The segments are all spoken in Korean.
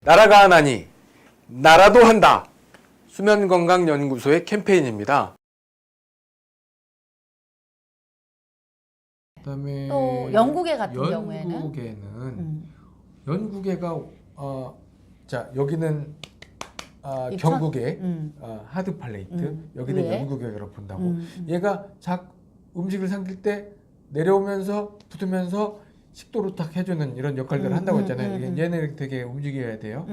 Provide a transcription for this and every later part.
나라가 하나니 나라도 한다. 수면건강연구소의 캠페인입니다. 그다음에 또 영국에 같은 경우에는 영국에는 영국에가 자 여기는 경국의 하드 팔레이트, 여기는 위에. 연구개로 본다고. 얘가 음식을 삼킬 때 내려오면서 붙으면서 식도로 딱 해주는 이런 역할들을 한다고 했잖아요. 얘는 되게 움직여야 돼요.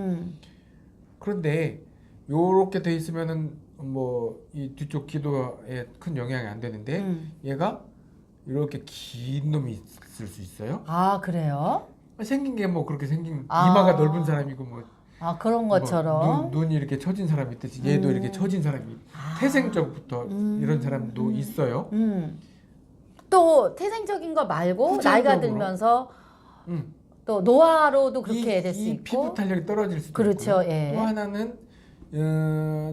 그런데 요렇게 돼 있으면은 뭐 이 뒤쪽 기도에 큰 영향이 안 되는데 얘가 이렇게 긴 놈이 있을 수 있어요. 아, 그래요? 생긴 게 뭐 그렇게 생긴 이마가 넓은 사람이고 뭐 그런 것처럼. 눈이 이렇게 처진 사람이 있듯이 얘도 이렇게 처진 사람이 태생적부터 이런 사람도 있어요. 또 태생적인 거 말고 후천적으로. 나이가 들면서 또 노화로도 그렇게 될 수 이 있고. 피부 탄력이 떨어질 수도 그렇죠. 있고요. 예. 또 하나는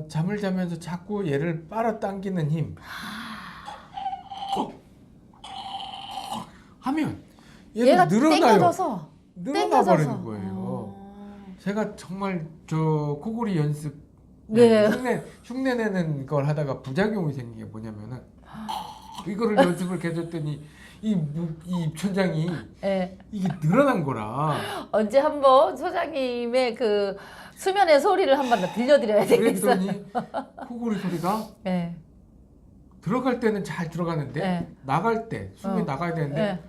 잠을 자면서 자꾸 얘를 빨아당기는 힘 하면 얘가 늘어나요. 땡겨져서 늘어나 버리는 거예요. 제가 정말 저 코골이 연습 네. 흉내 내는 걸 하다가 부작용이 생긴 게 뭐냐면은 이거를 연습을 계속했더니 이 입천장이 예. 이게 늘어난 거라. 언제 한번 소장님의 그 수면의 소리를 한번 들려드려야 되겠어요. 그랬더니 코골이 소리가 예. 들어갈 때는 잘 들어가는데 네. 나갈 때 숨이 나가야 되는데 예.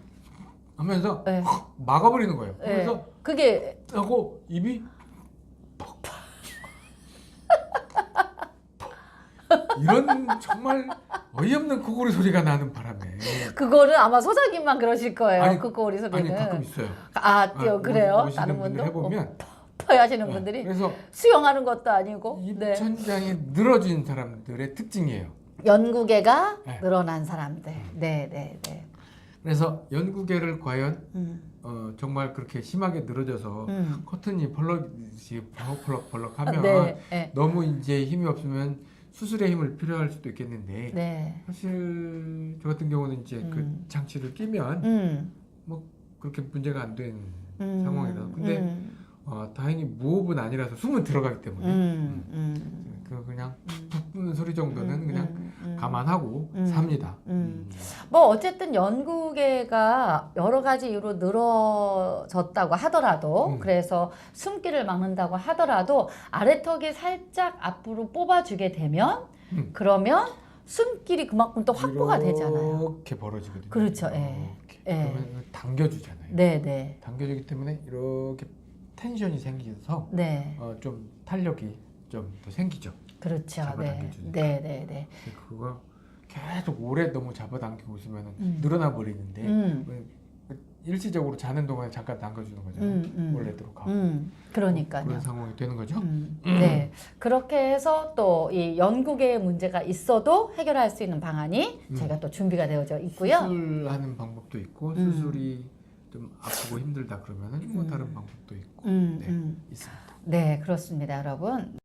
하면서 예. 막아버리는 거예요. 예. 그래서 그게 하고 입이 이런 정말 어이없는 코골이 소리가 나는 바람에 그거는 아마 소장님만 그러실 거예요. 아니, 그 꼬리 소리는. 아니 가끔 있어요. 그래요? 오시는 다른 분들 분도 해보면 퍼야 하시는 분들이 그래서 수영하는 것도 아니고. 네. 입천장이 늘어진 사람들의 특징이에요. 연구개가 네. 늘어난 사람들. 네, 네, 네. 그래서 연구개를 과연 정말 그렇게 심하게 늘어져서 커튼이 펄럭이 벌럭벌럭 하면 네, 네. 너무 이제 힘이 없으면 수술의 힘을 필요할 수도 있겠는데 네. 사실 저 같은 경우는 이제 그 장치를 끼면 뭐 그렇게 문제가 안 된 상황이라. 근데 다행히 무호흡은 아니라서 숨은 들어가기 때문에 그냥 푹 부는 소리 정도는 그냥 감안하고 삽니다. 뭐 어쨌든 연구개가 여러 가지 이유로 늘어졌다고 하더라도 그래서 숨기를 막는다고 하더라도 아래턱이 살짝 앞으로 뽑아주게 되면 그러면 숨길이 그만큼 또 확보가 되잖아요. 이렇게 벌어지거든요. 그렇죠. 예. 예. 그러면 당겨주잖아요. 네, 네. 당겨주기 때문에 이렇게 텐션이 생겨서 네. 좀 탄력이 좀 더 생기죠. 그렇죠. 네. 잡아당겨주니까. 네, 네, 네. 그거 계속 오래 너무 잡아당기고 있으면 늘어나 버리는데 일시적으로 자는 동안에 잠깐 당겨주는 거잖아요. 원래대로 가고. 그러니까요. 그런 상황이 되는 거죠. 네. 그렇게 해서 또 이 연구개의 문제가 있어도 해결할 수 있는 방안이 저희가 또 준비가 되어져 있고요. 수술하는 방법도 있고 수술이 좀 아프고 힘들다 그러면은 뭐 다른 방법도 있고 네, 있습니다. 네, 그렇습니다, 여러분.